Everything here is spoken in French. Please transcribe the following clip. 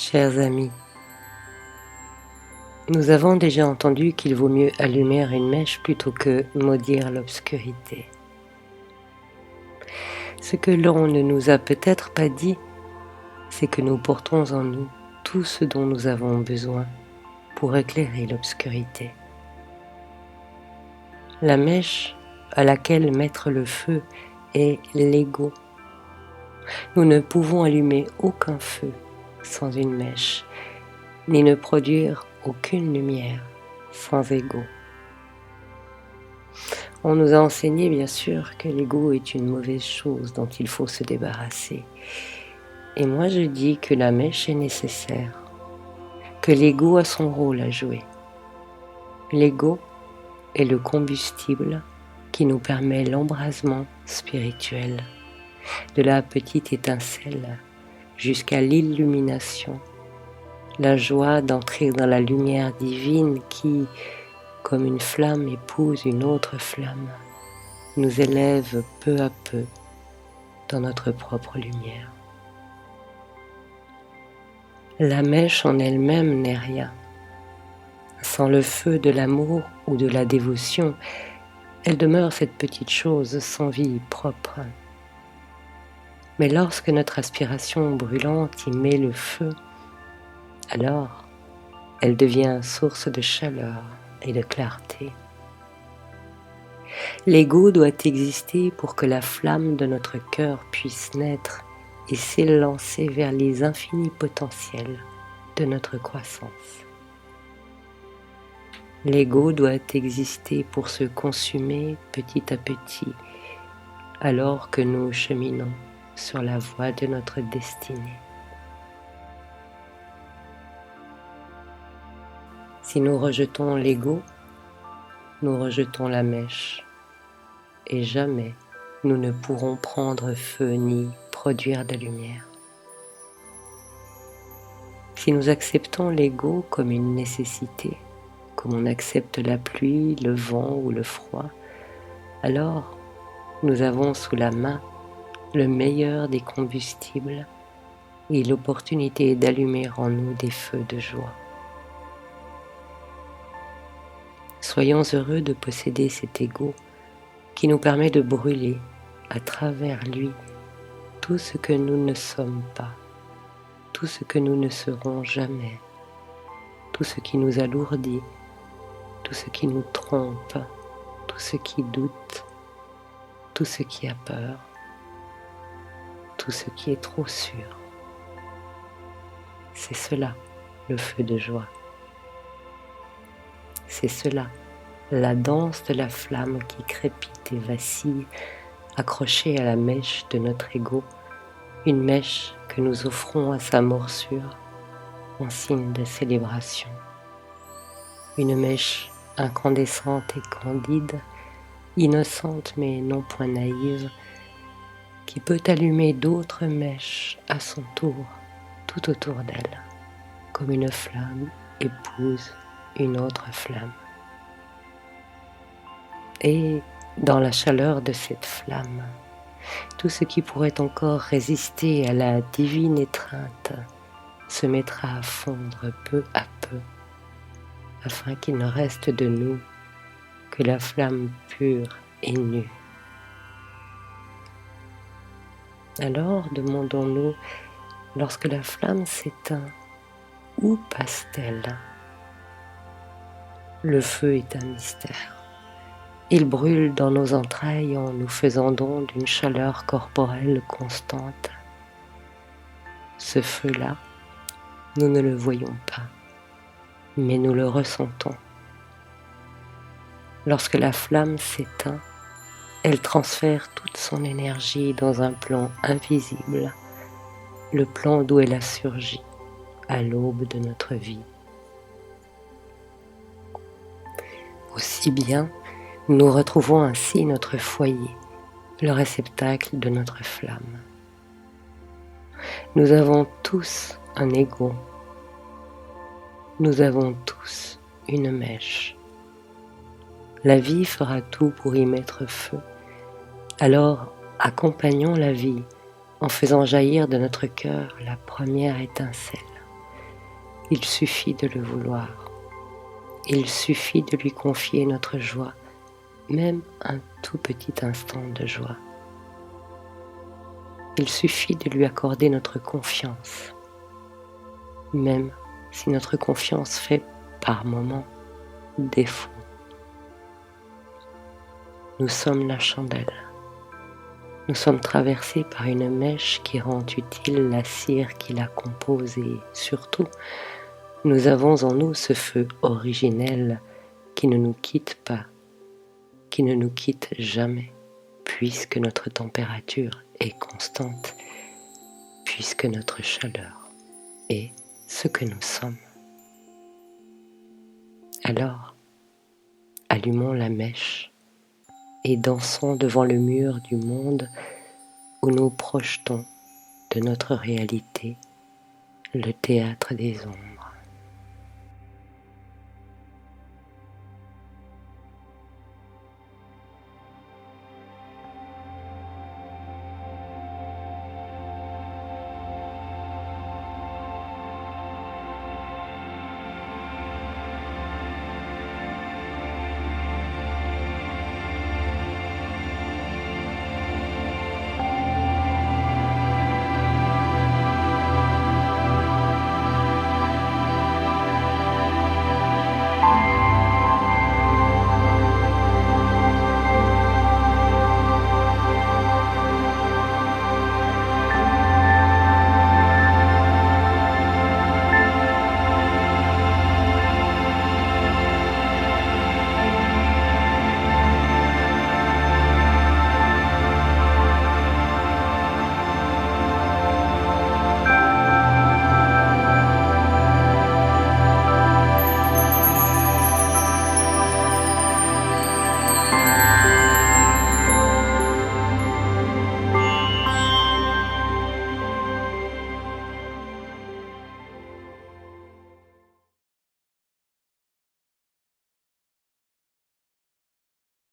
Chers amis, nous avons déjà entendu qu'il vaut mieux allumer une mèche plutôt que maudire l'obscurité. Ce que l'on ne nous a peut-être pas dit, c'est que nous portons en nous tout ce dont nous avons besoin pour éclairer l'obscurité. La mèche à laquelle mettre le feu est l'ego. Nous ne pouvons allumer aucun feu sans une mèche, ni ne produire aucune lumière sans ego. On nous a enseigné bien sûr que l'ego est une mauvaise chose dont il faut se débarrasser. Et moi je dis que la mèche est nécessaire, que l'ego a son rôle à jouer. L'ego est le combustible qui nous permet l'embrasement spirituel, de la petite étincelle jusqu'à l'illumination, la joie d'entrer dans la lumière divine qui, comme une flamme épouse une autre flamme, nous élève peu à peu dans notre propre lumière. La mèche en elle-même n'est rien. Sans le feu de l'amour ou de la dévotion, elle demeure cette petite chose sans vie propre. Mais lorsque notre aspiration brûlante y met le feu, alors elle devient source de chaleur et de clarté. L'ego doit exister pour que la flamme de notre cœur puisse naître et s'élancer vers les infinis potentiels de notre croissance. L'ego doit exister pour se consumer petit à petit, alors que nous cheminons sur la voie de notre destinée. Si nous rejetons l'ego, nous rejetons la mèche, et jamais nous ne pourrons prendre feu ni produire de lumière. Si nous acceptons l'ego comme une nécessité, comme on accepte la pluie, le vent ou le froid, alors nous avons sous la main le meilleur des combustibles et l'opportunité d'allumer en nous des feux de joie. Soyons heureux de posséder cet ego qui nous permet de brûler à travers lui tout ce que nous ne sommes pas, tout ce que nous ne serons jamais, tout ce qui nous alourdit, tout ce qui nous trompe, tout ce qui doute, tout ce qui a peur, tout ce qui est trop sûr. C'est cela, le feu de joie. C'est cela, la danse de la flamme qui crépite et vacille, accrochée à la mèche de notre ego, une mèche que nous offrons à sa morsure en signe de célébration. Une mèche incandescente et candide, innocente mais non point naïve, qui peut allumer d'autres mèches à son tour, tout autour d'elle, comme une flamme épouse une autre flamme. Et dans la chaleur de cette flamme, tout ce qui pourrait encore résister à la divine étreinte se mettra à fondre peu à peu, afin qu'il ne reste de nous que la flamme pure et nue. Alors demandons-nous, lorsque la flamme s'éteint, où passe-t-elle ? Le feu est un mystère. Il brûle dans nos entrailles en nous faisant don d'une chaleur corporelle constante. Ce feu-là, nous ne le voyons pas, mais nous le ressentons. Lorsque la flamme s'éteint, elle transfère toute son énergie dans un plan invisible, le plan d'où elle a surgi à l'aube de notre vie. Aussi bien, nous retrouvons ainsi notre foyer, le réceptacle de notre flamme. Nous avons tous un ego. Nous avons tous une mèche. La vie fera tout pour y mettre feu. Alors, accompagnons la vie en faisant jaillir de notre cœur la première étincelle, Il suffit de le vouloir. Il suffit de lui confier notre joie, même un tout petit instant de joie. Il suffit de lui accorder notre confiance, même si notre confiance fait par moments défaut. Nous sommes la chandelle. Nous sommes traversés par une mèche qui rend utile la cire qui la compose et surtout, nous avons en nous ce feu originel qui ne nous quitte pas, qui ne nous quitte jamais, puisque notre température est constante, puisque notre chaleur est ce que nous sommes. Alors, allumons la mèche et dansons devant le mur du monde où nous projetons de notre réalité le théâtre des ondes.